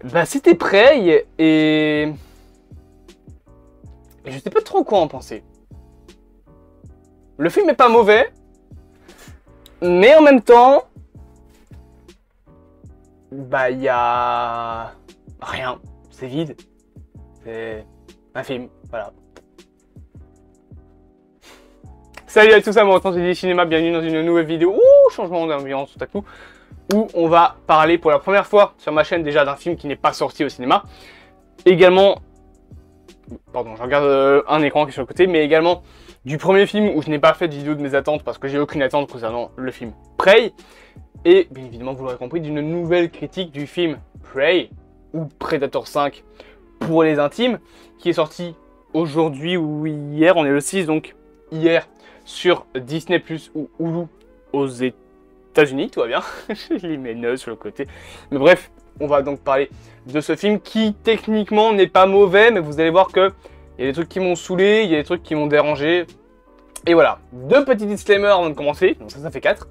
Bah c'était Prey et je sais pas trop quoi en penser. Le film est pas mauvais, mais en même temps, bah il y a rien, c'est vide, c'est un film, voilà. Salut à tous, à moi, j'ai dit cinéma, bienvenue dans une nouvelle vidéo, changement d'ambiance tout à coup, où on va parler pour la première fois sur ma chaîne déjà d'un film qui n'est pas sorti au cinéma. Également, pardon, je regarde un écran qui est sur le côté, mais également du premier film où je n'ai pas fait de vidéo de mes attentes parce que j'ai aucune attente concernant le film Prey. Et bien évidemment, vous l'aurez compris, d'une nouvelle critique du film Prey, ou Predator 5 pour les intimes, qui est sorti aujourd'hui ou hier, on est le 6, donc hier, sur Disney+, ou Hulu aux États-Unis, tout va bien. Je lis mes notes sur le côté. Mais bref, on va donc parler de ce film qui, techniquement, n'est pas mauvais, mais vous allez voir que il y a des trucs qui m'ont saoulé, il y a des trucs qui m'ont dérangé. Et voilà, deux petits disclaimers avant de commencer, donc ça fait 4.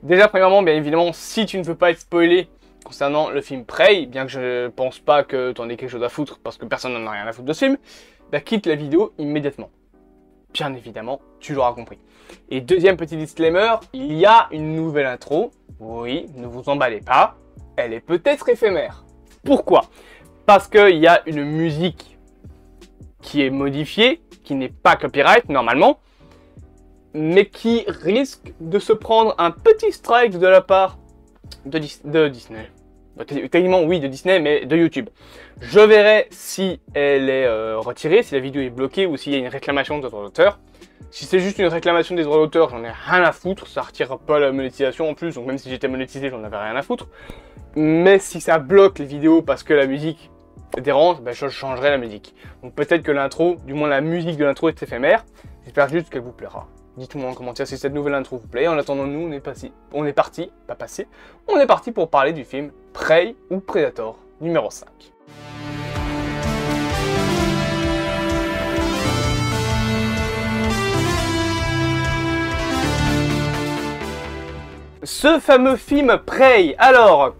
Déjà, premièrement, bien évidemment, si tu ne veux pas être spoilé concernant le film Prey, bien que je pense pas que tu en aies quelque chose à foutre, parce que personne n'en a rien à foutre de ce film, bah quitte la vidéo immédiatement. Bien évidemment, tu l'auras compris. Et deuxième petit disclaimer, il y a une nouvelle intro. Oui, ne vous emballez pas, elle est peut-être éphémère. Pourquoi? Parce qu'il y a une musique qui est modifiée, qui n'est pas copyright normalement, mais qui risque de se prendre un petit strike de la part de Disney. Techniquement oui de Disney, mais de YouTube. Je verrai si elle est retirée, si la vidéo est bloquée ou s'il y a une réclamation des droits d'auteur. Si c'est juste une réclamation des droits d'auteur, j'en ai rien à foutre, ça retire pas la monétisation en plus, donc même si j'étais monétisé, j'en avais rien à foutre. Mais si ça bloque les vidéos parce que la musique dérange, ben je changerai la musique. Donc peut-être que l'intro, du moins la musique de l'intro est éphémère, j'espère juste qu'elle vous plaira. Dites-moi en commentaire si cette nouvelle intro vous plaît. En attendant, nous, on est parti pour parler du film Prey ou Predator numéro 5. Ce fameux film Prey, alors,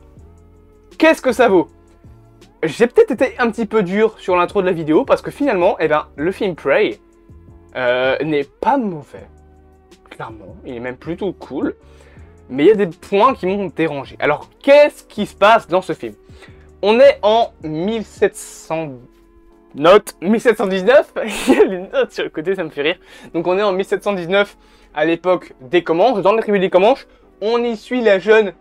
qu'est-ce que ça vaut? J'ai peut-être été un petit peu dur sur l'intro de la vidéo parce que finalement, eh ben, le film Prey n'est pas mauvais. Clairement, il est même plutôt cool, mais il y a des points qui m'ont dérangé. Alors, qu'est-ce qui se passe dans ce film? On est en 1719, il y a les notes sur le côté, ça me fait rire. Donc on est en 1719, à l'époque des Comanches, dans la tribu des Comanches, on y suit la jeune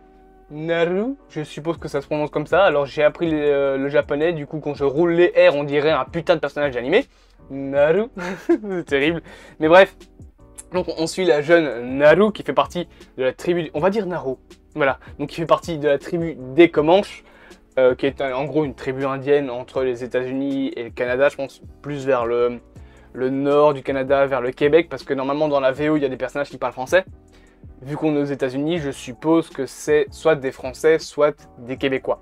Naru, je suppose que ça se prononce comme ça, alors j'ai appris le japonais, du coup quand je roule les R, on dirait un putain de personnage animé. Naru, c'est terrible, mais bref. Donc on suit la jeune Naru qui fait partie de la tribu, on va dire Naru, voilà, donc qui fait partie de la tribu des Comanches, qui est en gros une tribu indienne entre les États-Unis et le Canada, je pense plus vers le nord du Canada, vers le Québec, parce que normalement dans la VO il y a des personnages qui parlent français. Vu qu'on est aux États-Unis, je suppose que c'est soit des Français, soit des Québécois.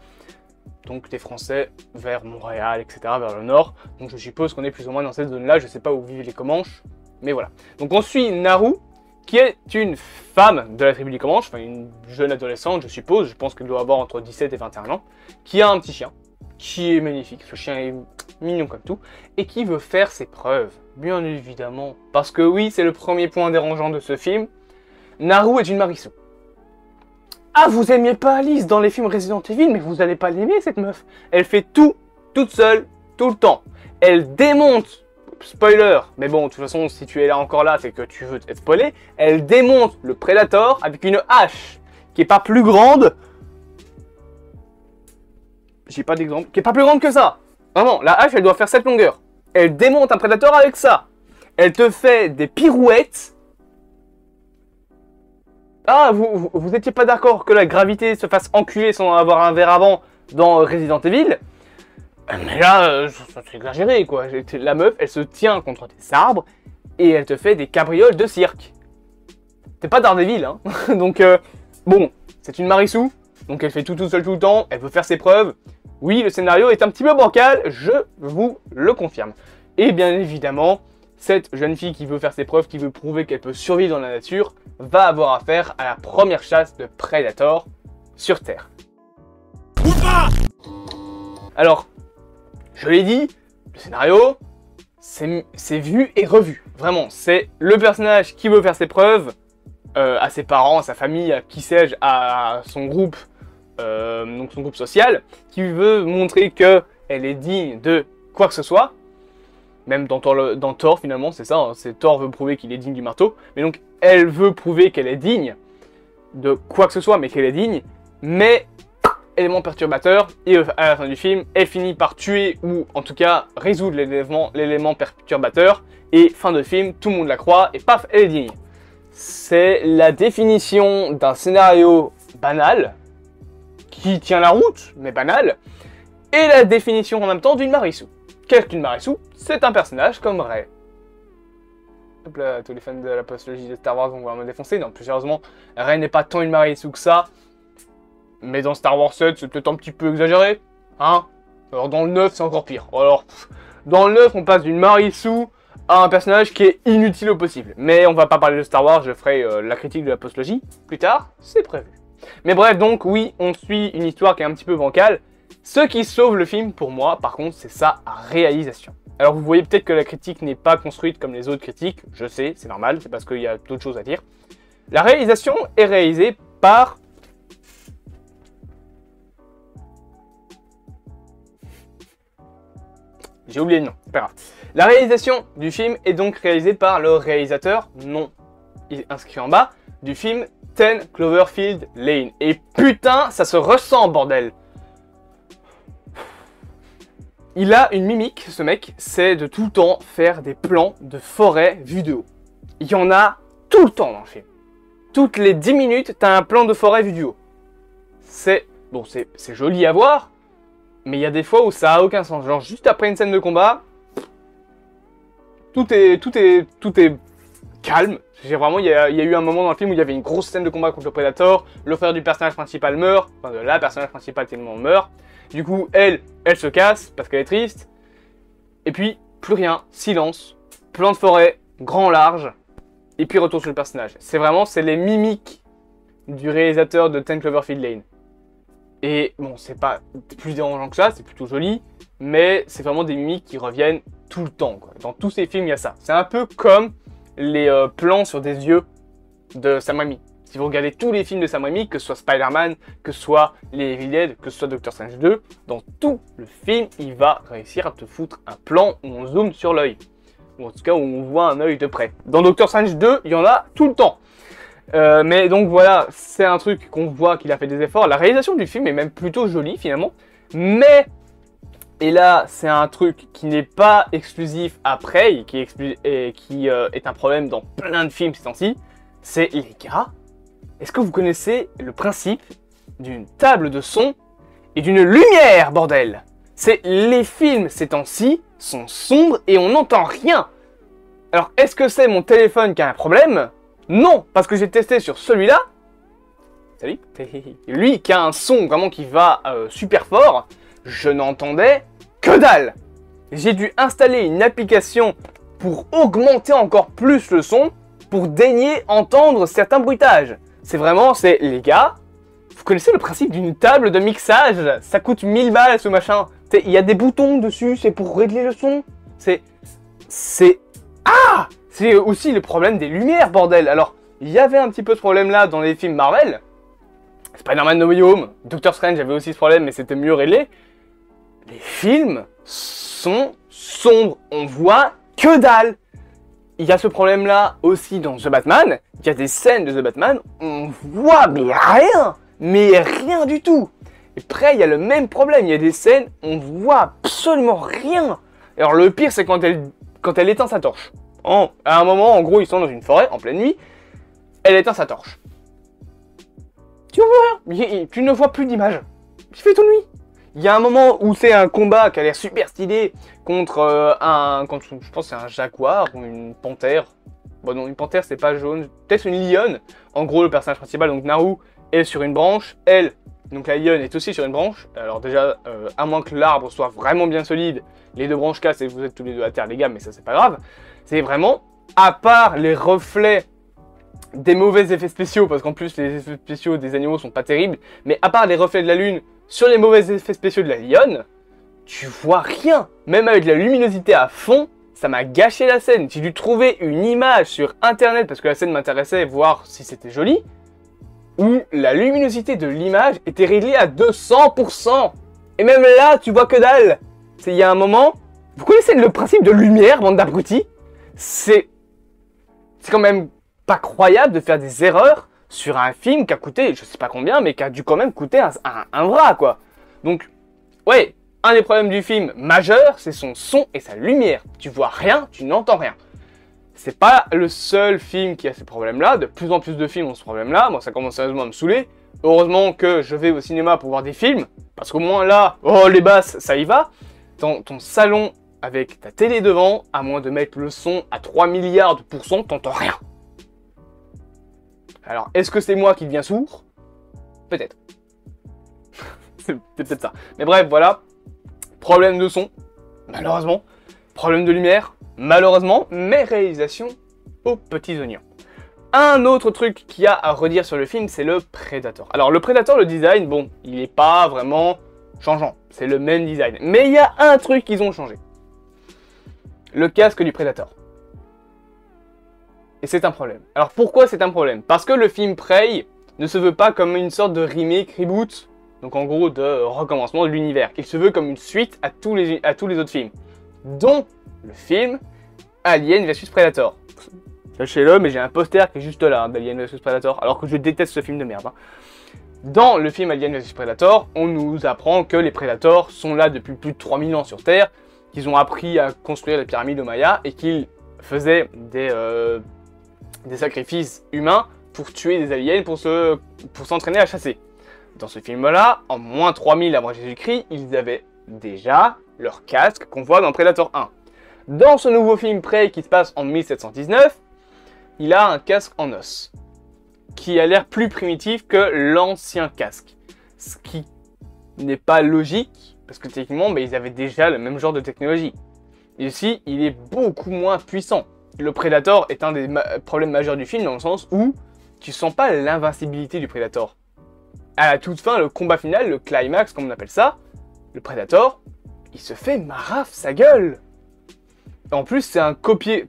Donc des Français vers Montréal, etc., vers le nord, donc je suppose qu'on est plus ou moins dans cette zone-là, je sais pas où vivent les Comanches. Mais voilà. Donc on suit Naru, qui est une femme de la tribu des Comanches, enfin une jeune adolescente, je suppose, je pense qu'elle doit avoir entre 17 et 21 ans, qui a un petit chien, qui est magnifique, ce chien est mignon comme tout, et qui veut faire ses preuves, bien évidemment. Parce que oui, c'est le premier point dérangeant de ce film, Naru est une Marissou. Ah, vous aimiez pas Alice dans les films Resident Evil, mais vous allez pas l'aimer cette meuf. Elle fait tout, toute seule, tout le temps. Elle démonte. Spoiler, mais bon, de toute façon, si tu es là encore là, c'est que tu veux être spoilé. Elle démonte le Predator avec une hache qui est pas plus grande. J'ai pas d'exemple. Qui est pas plus grande que ça. Vraiment, la hache, elle doit faire cette longueur. Elle démonte un Predator avec ça. Elle te fait des pirouettes. Ah, vous étiez pas d'accord que la gravité se fasse enculer sans avoir un verre avant dans Resident Evil? Mais là, c'est exagéré quoi. La meuf, elle se tient contre des arbres et elle te fait des cabrioles de cirque. T'es pas Daredevil, hein. Donc, bon, c'est une Marissou. Donc elle fait tout toute seule tout le temps. Elle veut faire ses preuves. Oui, le scénario est un petit peu bancal, je vous le confirme. Et bien évidemment, cette jeune fille qui veut faire ses preuves, qui veut prouver qu'elle peut survivre dans la nature, va avoir affaire à la première chasse de Predator sur Terre. Alors, je l'ai dit, le scénario, c'est vu et revu. Vraiment, c'est le personnage qui veut faire ses preuves à ses parents, à sa famille, à qui sais-je, à son groupe, donc son groupe social, qui veut montrer qu'elle est digne de quoi que ce soit. Même dans Thor finalement, c'est ça, hein, Thor veut prouver qu'il est digne du marteau. Mais donc, elle veut prouver qu'elle est digne de quoi que ce soit, mais qu'elle est digne. Mais, élément perturbateur, et à la fin du film, elle finit par tuer, ou en tout cas, résoudre l'élément perturbateur. Et fin de film, tout le monde la croit, et paf, elle est digne. C'est la définition d'un scénario banal, qui tient la route, mais banal, et la définition en même temps d'une Marisu. Qu'est-ce qu'une Marisu? C'est un personnage comme Rey. Hop là, tous les fans de la postologie de Star Wars vont me défoncer. Non, plus sérieusement, Rey n'est pas tant une Marisu que ça. Mais dans Star Wars 7, c'est peut-être un petit peu exagéré. Hein? Alors dans le 9, c'est encore pire. Alors, dans le 9, on passe d'une Marisu à un personnage qui est inutile au possible. Mais on va pas parler de Star Wars, je ferai la critique de la postologie plus tard, c'est prévu. Mais bref, donc oui, on suit une histoire qui est un petit peu bancale. Ce qui sauve le film, pour moi, par contre, c'est sa réalisation. Alors vous voyez peut-être que la critique n'est pas construite comme les autres critiques, je sais, c'est normal, c'est parce qu'il y a d'autres choses à dire. La réalisation est réalisée par... J'ai oublié le nom, c'est pas grave. La réalisation du film est donc réalisée par le réalisateur, non inscrit en bas, du film 10 Cloverfield Lane. Et putain, ça se ressent, bordel! Il a une mimique, ce mec, c'est de tout le temps faire des plans de forêt vus de haut. Il y en a tout le temps dans le film. Toutes les 10 minutes, t'as un plan de forêt vu du haut. C'est joli à voir, mais il y a des fois où ça a aucun sens. Genre juste après une scène de combat, tout est calme. Vraiment, il y a eu un moment dans le film où il y avait une grosse scène de combat contre le Predator. Le frère du personnage principal meurt, enfin de la personnage principale tellement meurt. Du coup, elle se casse parce qu'elle est triste. Et puis, plus rien, silence, plan de forêt, grand large, et puis retour sur le personnage. C'est les mimiques du réalisateur de 10 Cloverfield Lane. Et bon, c'est pas plus dérangeant que ça, c'est plutôt joli, mais c'est vraiment des mimiques qui reviennent tout le temps, quoi. Dans tous ces films, il y a ça. C'est un peu comme les plans sur des yeux de Sam Raimi. Si vous regardez tous les films de Sam Raimi, que ce soit Spider-Man, que ce soit les Evil Dead, que ce soit Doctor Strange 2, dans tout le film, il va réussir à te foutre un plan où on zoome sur l'œil. Ou en tout cas, où on voit un œil de près. Dans Doctor Strange 2, il y en a tout le temps. Mais donc voilà, c'est un truc qu'on voit qu'il a fait des efforts. La réalisation du film est même plutôt jolie finalement. Mais, et là, c'est un truc qui n'est pas exclusif à Prey, qui est un problème dans plein de films ces temps-ci. C'est les gars. Est-ce que vous connaissez le principe d'une table de son et d'une lumière, bordel? C'est les films ces temps-ci sont sombres et on n'entend rien. Alors, est-ce que c'est mon téléphone qui a un problème? Non, parce que j'ai testé sur celui-là. Salut. Lui qui a un son vraiment qui va super fort, je n'entendais que dalle. J'ai dû installer une application pour augmenter encore plus le son, pour daigner entendre certains bruitages. C'est les gars, vous connaissez le principe d'une table de mixage? Ça coûte 1000 balles ce machin. Il y a des boutons dessus, c'est pour régler le son. C'est aussi le problème des lumières, bordel. Alors, il y avait un petit peu ce problème là dans les films Marvel. Spider-Man No Way Home, Doctor Strange avait aussi ce problème, mais c'était mieux réglé. Les films sont sombres, on voit que dalle. Il y a ce problème-là aussi dans The Batman. Il y a des scènes de The Batman, on voit mais rien du tout. Et après, il y a le même problème. Il y a des scènes, on voit absolument rien. Alors le pire, c'est quand elle éteint sa torche. À un moment, en gros, ils sont dans une forêt en pleine nuit. Elle éteint sa torche. Tu vois rien. Tu ne vois plus d'image. Il fait toute nuit. Il y a un moment où c'est un combat qui a l'air super stylé contre je pense que c'est un jaguar ou une panthère. Bon non, une panthère c'est pas jaune, peut-être une lionne. En gros, le personnage principal, donc Naru, est sur une branche. Elle, donc la lionne, est aussi sur une branche. Alors déjà, à moins que l'arbre soit vraiment bien solide, les deux branches cassent et vous êtes tous les deux à terre les gars, mais ça c'est pas grave. C'est vraiment, à part les reflets des mauvais effets spéciaux, parce qu'en plus les effets spéciaux des animaux sont pas terribles, mais à part les reflets de la lune sur les mauvais effets spéciaux de la lionne, tu vois rien. Même avec la luminosité à fond, ça m'a gâché la scène. J'ai dû trouver une image sur internet parce que la scène m'intéressait, voir si c'était joli, où la luminosité de l'image était réglée à 200%. Et même là, tu vois que dalle. Il y a un moment, vous connaissez le principe de lumière, bande d'abrutis? C'est quand même pas croyable de faire des erreurs sur un film qui a coûté, je sais pas combien, mais qui a dû quand même coûter un bras, quoi. Donc, ouais, un des problèmes du film majeur, c'est son son et sa lumière. Tu vois rien, tu n'entends rien. C'est pas le seul film qui a ces problèmes-là. De plus en plus de films ont ce problème-là. Moi, ça commence sérieusement à me saouler. Heureusement que je vais au cinéma pour voir des films. Parce qu'au moins là, oh les basses, ça y va. Dans ton salon, avec ta télé devant, à moins de mettre le son à 3 milliards de pourcents, t'entends rien. Alors, est-ce que c'est moi qui deviens sourd? Peut-être. C'est peut-être ça. Mais bref, voilà. Problème de son, malheureusement. Problème de lumière, malheureusement. Mais réalisation aux petits oignons. Un autre truc qu'il y a à redire sur le film, c'est le Predator. Alors, le Predator, le design, bon, il n'est pas vraiment changeant. C'est le même design. Mais il y a un truc qu'ils ont changé. Le casque du Predator. Et c'est un problème. Alors pourquoi c'est un problème? Parce que le film Prey ne se veut pas comme une sorte de remake, reboot, donc en gros de recommencement de l'univers. Il se veut comme une suite à tous les autres films, dont le film Alien vs Predator. Sachez-le, mais j'ai un poster qui est juste là, d'Alien vs Predator, alors que je déteste ce film de merde. Dans le film Alien vs Predator, on nous apprend que les Predators sont là depuis plus de 3000 ans sur Terre, qu'ils ont appris à construire les pyramides aux Mayas et qu'ils faisaient des sacrifices humains pour tuer des aliens, pour s'entraîner à chasser. Dans ce film-là, en moins 3000 avant Jésus-Christ, ils avaient déjà leur casque qu'on voit dans Predator 1. Dans ce nouveau film Prey qui se passe en 1719, il a un casque en os, qui a l'air plus primitif que l'ancien casque. Ce qui n'est pas logique, parce que techniquement, ils avaient déjà le même genre de technologie. Ici, il est beaucoup moins puissant. Le Predator est un des problèmes majeurs du film, dans le sens où tu sens pas l'invincibilité du Predator. À la toute fin, le combat final, le climax, comme on appelle ça, le Predator, il se fait maraf sa gueule. En plus, c'est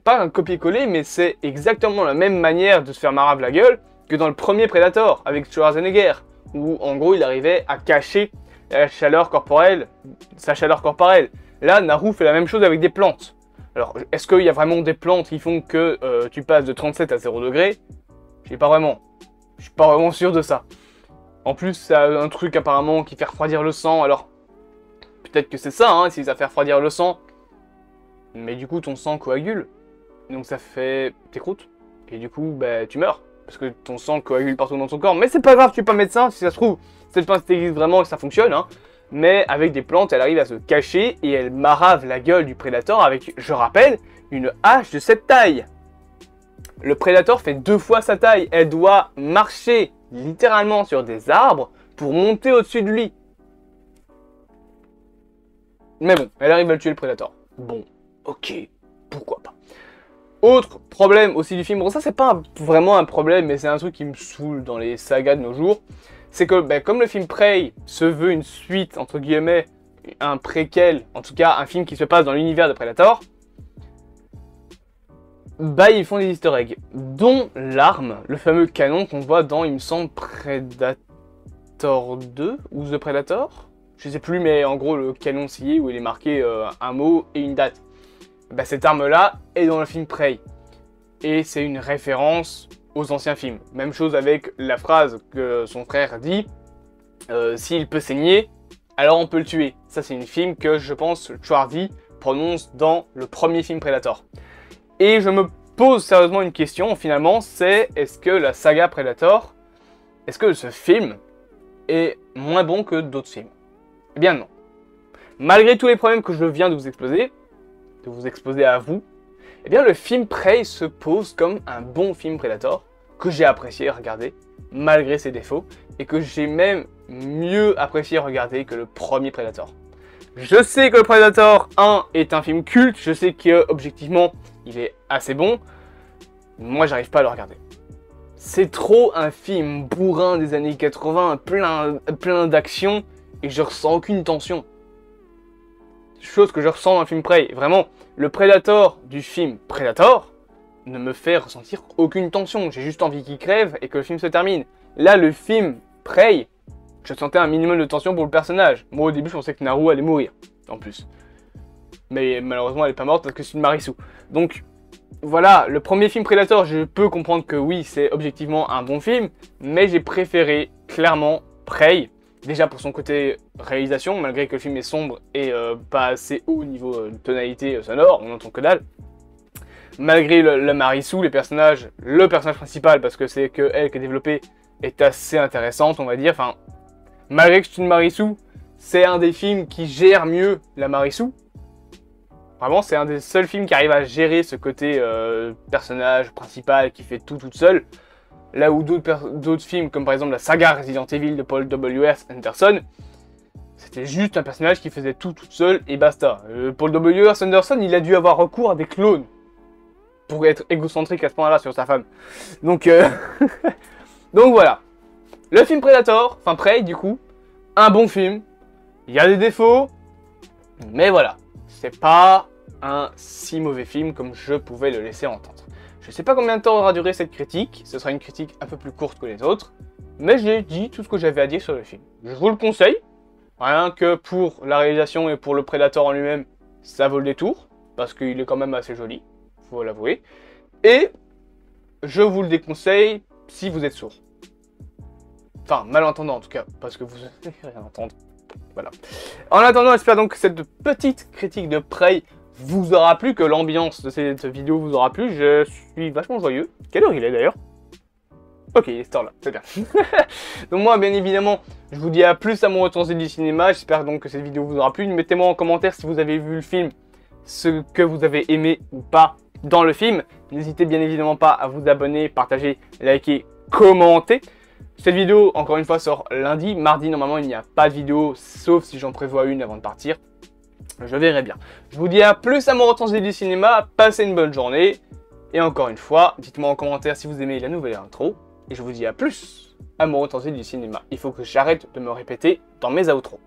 pas un copier-coller, mais c'est exactement la même manière de se faire maraf la gueule que dans le premier Predator, avec Schwarzenegger, où en gros, il arrivait à cacher sa chaleur corporelle. Là, Naru fait la même chose avec des plantes. Alors, est-ce qu'il y a vraiment des plantes qui font que tu passes de 37 à 0 degré? Je sais pas vraiment. Je suis pas vraiment sûr de ça. En plus, ça a un truc apparemment qui fait refroidir le sang. Alors, peut-être que c'est ça, hein, si ça fait refroidir le sang. Mais du coup, ton sang coagule. Donc ça fait tes croûtes. Et du coup, tu meurs. Parce que ton sang coagule partout dans ton corps. Mais c'est pas grave, tu es pas médecin, si ça se trouve. Cette plante existe vraiment et ça fonctionne, hein. Mais avec des plantes, elle arrive à se cacher et elle marave la gueule du Predator avec, je rappelle, une hache de cette taille. Le Predator fait 2 fois sa taille. Elle doit marcher littéralement sur des arbres pour monter au-dessus de lui. Mais bon, elle arrive à le tuer le Predator. Bon, ok, pourquoi pas. Autre problème aussi du film, bon ça c'est pas vraiment un problème, mais c'est un truc qui me saoule dans les sagas de nos jours. C'est que comme le film Prey se veut une suite, entre guillemets, un préquel, en tout cas un film qui se passe dans l'univers de Predator, ils font des easter eggs, dont l'arme, le fameux canon qu'on voit dans, il me semble, Predator 2 ou The Predator. Je sais plus, mais en gros le canon scié où il est marqué un mot et une date. Cette arme-là est dans le film Prey. Et c'est une référence aux anciens films. Même chose avec la phrase que son frère dit, s'il peut saigner, alors on peut le tuer. Ça c'est une film que je pense Schwarzy prononce dans le premier film Predator. Et je me pose sérieusement une question finalement, c'est est-ce que la saga Predator, est-ce que ce film est moins bon que d'autres films? Eh bien non. Malgré tous les problèmes que je viens de vous exposer à vous, eh bien le film Prey se pose comme un bon film Predator, que j'ai apprécié regarder, malgré ses défauts, et que j'ai même mieux apprécié regarder que le premier Predator. Je sais que le Predator 1 est un film culte, je sais qu'objectivement il est assez bon, moi j'arrive pas à le regarder. C'est trop un film bourrin des années 80, plein d'action, et je ressens aucune tension. chose que je ressens dans le film Prey. Vraiment, le Predator du film Predator ne me fait ressentir aucune tension. J'ai juste envie qu'il crève et que le film se termine. Là, le film Prey, je sentais un minimum de tension pour le personnage. Moi, au début, je pensais que Naru allait mourir, en plus. Mais malheureusement, elle est pas morte parce que c'est une Marisu. Donc, voilà, le premier film Predator, je peux comprendre que oui, c'est objectivement un bon film, mais j'ai préféré, clairement, Prey. Déjà pour son côté réalisation, malgré que le film est sombre et pas assez haut niveau tonalité sonore, on n'entend que dalle. Malgré le Marisu, le personnage principal, parce que c'est que elle qui est développée, est assez intéressante, on va dire. Enfin, malgré que c'est une Marisu, c'est un des films qui gère mieux la Marisu. Vraiment, c'est un des seuls films qui arrive à gérer ce côté personnage principal qui fait tout toute seule. Là où d'autres films, comme par exemple la saga Resident Evil de Paul W.S. Anderson, c'était juste un personnage qui faisait tout toute seule et basta. Paul W.S. Anderson, il a dû avoir recours à des clones pour être égocentrique à ce point-là sur sa femme. Donc, donc voilà. Le film Predator, enfin Prey du coup, un bon film. Il y a des défauts, mais voilà. C'est pas un si mauvais film comme je pouvais le laisser entendre. Je sais pas combien de temps aura duré cette critique, ce sera une critique un peu plus courte que les autres, mais j'ai dit tout ce que j'avais à dire sur le film. Je vous le conseille, rien que pour la réalisation et pour le Predator en lui-même, ça vaut le détour, parce qu'il est quand même assez joli, faut l'avouer. Et je vous le déconseille si vous êtes sourd. Enfin, malentendant en tout cas, parce que vous n'allez rien entendre. Voilà. En attendant, j'espère donc que cette petite critique de Prey vous aura plu, que l'ambiance de cette vidéo vous aura plu. Je suis vachement joyeux. Quelle heure il est d'ailleurs? Ok, il est cette heure-là, c'est bien. Donc moi, bien évidemment, je vous dis à plus à mon retour du cinéma. J'espère donc que cette vidéo vous aura plu. Mettez-moi en commentaire si vous avez vu le film, ce que vous avez aimé ou pas dans le film. N'hésitez bien évidemment pas à vous abonner, partager, liker, commenter. Cette vidéo, encore une fois, sort lundi. Mardi, normalement, il n'y a pas de vidéo, sauf si j'en prévois une avant de partir. Je verrai bien. Je vous dis à plus à mon retour du cinéma. Passez une bonne journée. Et encore une fois, dites-moi en commentaire si vous aimez la nouvelle intro. Et je vous dis à plus à mon retour du cinéma. Il faut que j'arrête de me répéter dans mes outros.